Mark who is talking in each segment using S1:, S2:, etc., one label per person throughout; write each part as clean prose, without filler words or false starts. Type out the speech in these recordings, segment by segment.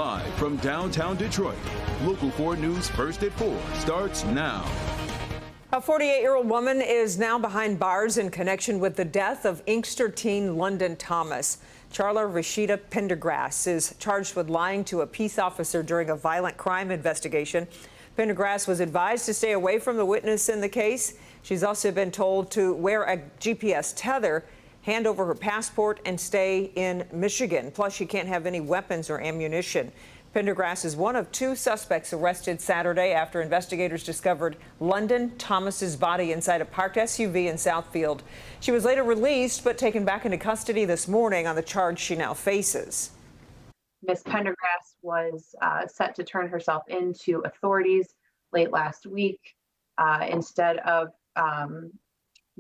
S1: Live from downtown Detroit, Local 4 News First at 4 starts now.
S2: A 48-year-old woman is now behind bars in connection with the death of Inkster teen London Thomas. Charla Rashida Pendergrass is charged with lying to a peace officer during a violent crime investigation. Pendergrass was advised to stay away from the witness in the case. She's also been told to wear a GPS tether, hand over her passport, and stay in Michigan. Plus, she can't have any weapons or ammunition. Pendergrass is one of 2 suspects arrested Saturday after investigators discovered London Thomas's body inside a parked SUV in Southfield. She was later released but taken back into custody this morning on the charge she now faces.
S3: Ms. Pendergrass was set to turn herself into authorities late last week. Instead of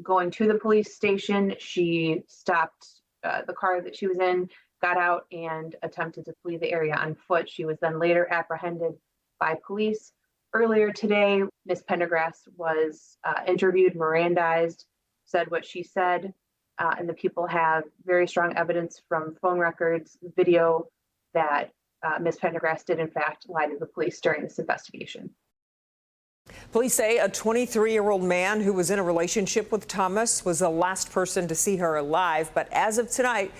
S3: going to the police station, she stopped the car that she was in, got out, and attempted to flee the area on foot. She was then later apprehended by police. Earlier today, Ms. Pendergrass was interviewed, Mirandized, said what she said, and the people have very strong evidence from phone records, video, that Ms. Pendergrass did in fact lie to the police during this investigation.
S2: Police say a 23-year-old man who was in a relationship with Thomas was the last person to see her alive, but as of tonight,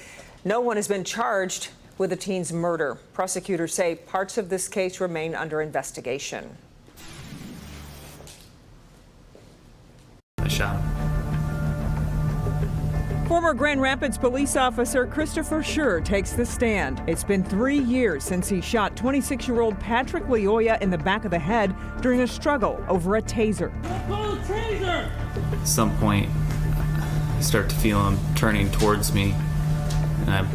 S2: no one has been charged with the teen's murder. Prosecutors say parts of this case remain under investigation.
S4: I shot him.
S2: Former Grand Rapids police officer Christopher Shures takes the stand. It's been 3 years since he shot 26-year-old Patrick Loyola in the back of the head during a struggle over a taser.
S4: At some point, I start to feel him turning towards me, and I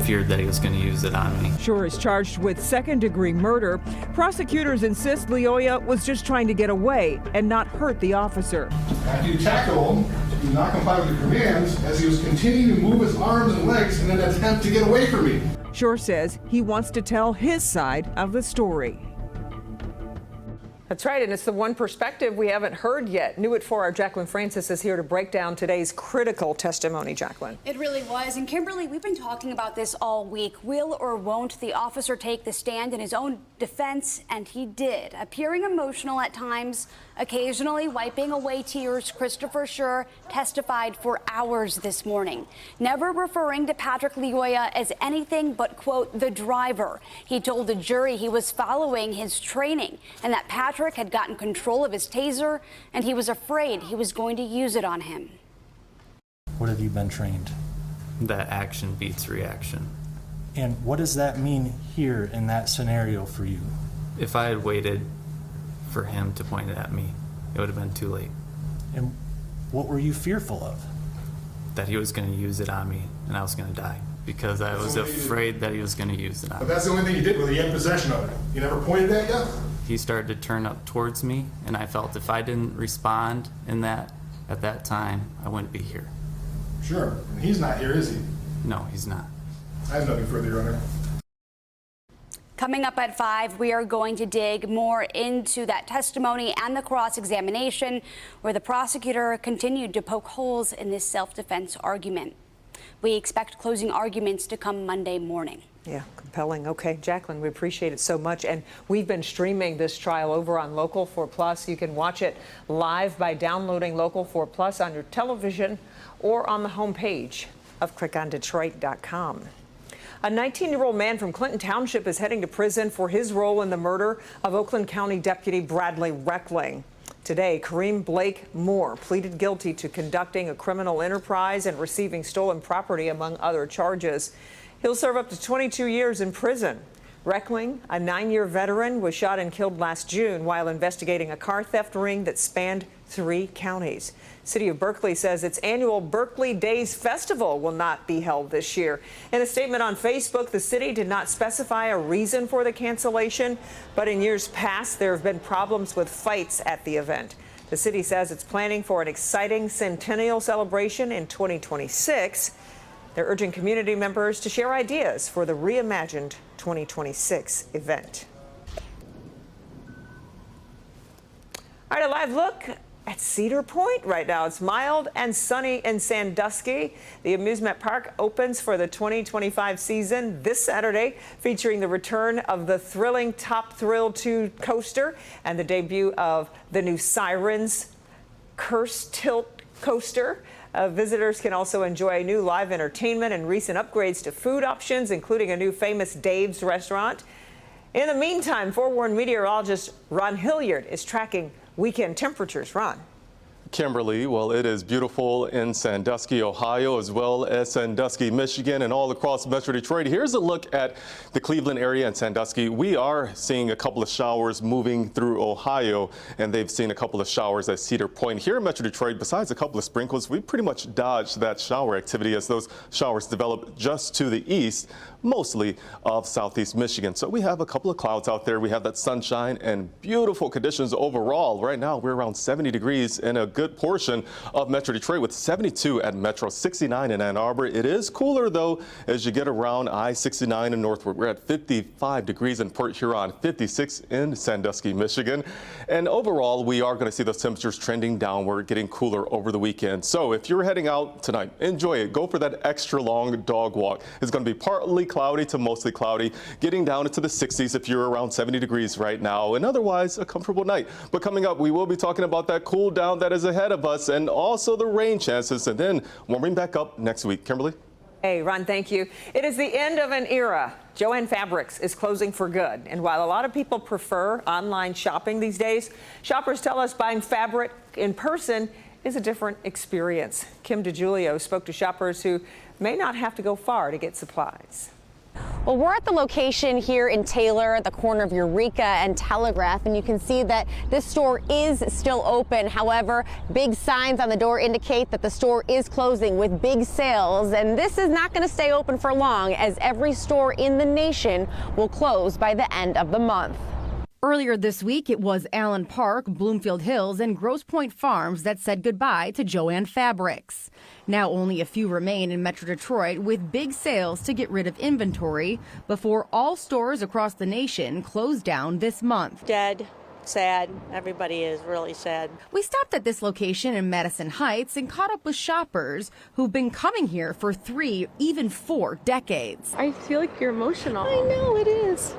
S4: feared that he was going to use it on me.
S2: Shures is charged with second-degree murder. Prosecutors insist Loyola was just trying to get away and not hurt the officer.
S5: After you tackle him, you knock him out of the commands as he was continuing to move his arms and legs in an attempt to get away from me.
S2: Shures says he wants to tell his side of the story. That's right, and it's the one perspective we haven't heard yet. New at 4, our Jacqueline Francis is here to break down today's critical testimony. Jacqueline.
S6: It really was. And Kimberly, we've been talking about this all week. Will or won't the officer take the stand in his own defense? And he did, appearing emotional at times, occasionally wiping away tears. Christopher Shures testified for hours this morning, never referring to Patrick Loyola as anything but, quote, the driver. He told the jury he was following his training and that Patrick had gotten control of his taser and he was afraid he was going to use it on him.
S7: What have you been trained?
S4: That action beats reaction.
S7: And what does that mean here in that scenario for you?
S4: If I had waited for him to point it at me, it would have been too late.
S7: And what were you fearful of?
S4: That he was going to use it on me and I was going to die because I was afraid that he was going to use it on me.
S5: But that's the only thing you did, really. You had possession of it. You never pointed at you?
S4: He started to turn up towards me, and I felt if I didn't respond at that time, I wouldn't be here.
S5: Sure. And he's not here, is he?
S4: No, he's not.
S5: I have nothing further, Your Honor.
S6: Coming up at 5, we are going to dig more into that testimony and the cross-examination, where the prosecutor continued to poke holes in this self-defense argument. We expect closing arguments to come Monday morning.
S2: Yeah, compelling. Okay, Jacqueline, we appreciate it so much. And we've been streaming this trial over on Local 4 Plus. You can watch it live by downloading Local 4 Plus on your television or on the homepage of clickondetroit.com. A 19-year-old man from Clinton Township is heading to prison for his role in the murder of Oakland County Deputy Bradley Reckling. Today, Kareem Blake Moore pleaded guilty to conducting a criminal enterprise and receiving stolen property, among other charges. He'll serve up to 22 years in prison. Reckling, a 9-year veteran, was shot and killed last June while investigating a car theft ring that spanned 3 counties. City of Berkeley says its annual Berkeley Days Festival will not be held this year. In a statement on Facebook, the city did not specify a reason for the cancellation, but in years past, there have been problems with fights at the event. The city says it's planning for an exciting centennial celebration in 2026. They're urging community members to share ideas for the reimagined 2026 event. All right, a live look at Cedar Point right now. It's mild and sunny in Sandusky. The amusement park opens for the 2025 season this Saturday, featuring the return of the thrilling Top Thrill 2 coaster and the debut of the new Sirens Curse Tilt coaster. Visitors can also enjoy new live entertainment and recent upgrades to food options, including a new Famous Dave's restaurant. In the meantime, forewarned meteorologist Ron Hilliard is tracking weekend temperatures. Ron.
S8: Kimberly, well, it is beautiful in Sandusky, Ohio, as well as Sandusky, Michigan, and all across Metro Detroit. Here's a look at the Cleveland area and Sandusky. We are seeing a couple of showers moving through Ohio, and they've seen a couple of showers at Cedar Point. Here in Metro Detroit, besides a couple of sprinkles, we pretty much dodged that shower activity as those showers develop just to the east, mostly of southeast Michigan. So we have a couple of clouds out there. We have that sunshine and beautiful conditions overall. Right now, we're around 70 degrees in a good portion of Metro Detroit, with 72 at Metro, 69 in Ann Arbor. It is cooler, though, as you get around I-69 and northward. We're at 55 degrees in Port Huron, 56 in Sandusky, Michigan. And overall, we are going to see those temperatures trending downward, getting cooler over the weekend. So if you're heading out tonight, enjoy it. Go for that extra long dog walk. It's going to be partly cloudy to mostly cloudy, getting down into the 60s if you're around 70 degrees right now, and otherwise a comfortable night. But coming up, we will be talking about that cool down that is ahead of us, and also the rain chances, and then warming back up next week. Kimberly?
S2: Hey, Ron, thank you. It is the end of an era. JoAnn Fabrics is closing for good. And while a lot of people prefer online shopping these days, shoppers tell us buying fabric in person is a different experience. Kim DiGiulio spoke to shoppers who may not have to go far to get supplies.
S9: Well, we're at the location here in Taylor at the corner of Eureka and Telegraph, and you can see that this store is still open. However, big signs on the door indicate that the store is closing with big sales, and this is not going to stay open for long, as every store in the nation will close by the end of the month.
S10: Earlier this week, it was Allen Park, Bloomfield Hills, and Grosse Pointe Farms that said goodbye to JoAnn Fabrics. Now only a few remain in Metro Detroit, with big sales to get rid of inventory before all stores across the nation close down this month.
S11: Dead. Sad. Everybody is really sad.
S10: We stopped at this location in Madison Heights and caught up with shoppers who've been coming here for 3, even 4 decades.
S12: I feel like you're emotional.
S11: I know it is.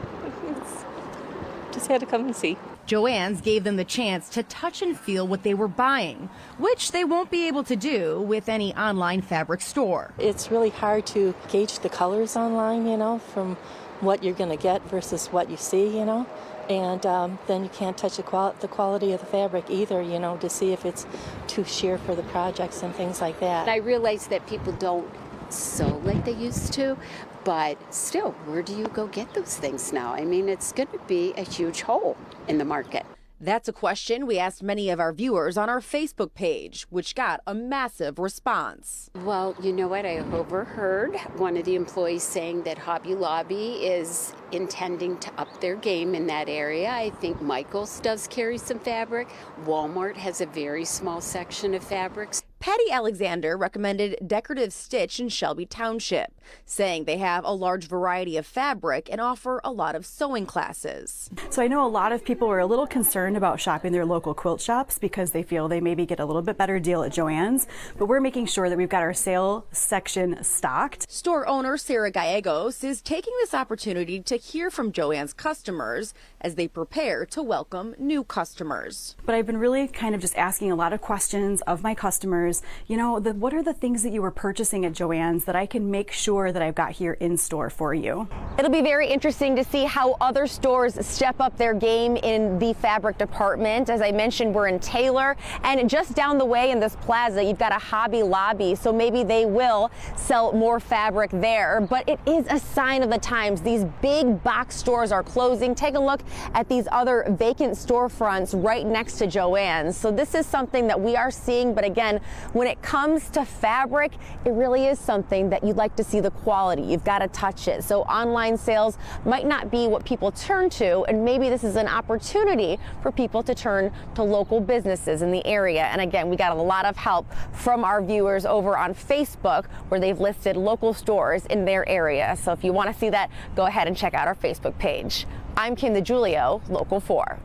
S11: Just had to come and see.
S10: JoAnn's gave them the chance to touch and feel what they were buying, which they won't be able to do with any online fabric store.
S11: It's really hard to gauge the colors online, from what you're going to get versus what you see, And then you can't touch the quality of the fabric either, to see if it's too sheer for the projects and things like that.
S13: I realize that people don't sew like they used to, but still, where do you go get those things now? I mean, it's going to be a huge hole in the market.
S10: That's a question we asked many of our viewers on our Facebook page, which got a massive response.
S13: Well, you know what? I overheard one of the employees saying that Hobby Lobby is intending to up their game in that area. I think Michael's does carry some fabric. Walmart has a very small section of fabrics.
S10: Patty Alexander recommended Decorative Stitch in Shelby Township, saying they have a large variety of fabric and offer a lot of sewing classes.
S14: So I know a lot of people are a little concerned about shopping their local quilt shops because they feel they maybe get a little bit better deal at JoAnn's, but we're making sure that we've got our sale section stocked.
S10: Store owner Sarah Gallegos is taking this opportunity to hear from JoAnn's customers as they prepare to welcome new customers.
S14: But I've been really kind of just asking a lot of questions of my customers. What are the things that you were purchasing at JoAnn's that I can make sure that I've got here in store for you?
S9: It'll be very interesting to see how other stores step up their game in the fabric department. As I mentioned, we're in Taylor, and just down the way in this plaza, you've got a Hobby Lobby, so maybe they will sell more fabric there. But it is a sign of the times. These big box stores are closing. Take a look at these other vacant storefronts right next to JoAnn's. So this is something that we are seeing, but again, when it comes to fabric, it really is something that you'd like to see the quality. You've got to touch it. So online sales might not be what people turn to, and maybe this is an opportunity for people to turn to local businesses in the area. And again, we got a lot of help from our viewers over on Facebook, where they've listed local stores in their area. So if you want to see that, go ahead and check out our Facebook page. I'm Kim DiGiulio, Local 4.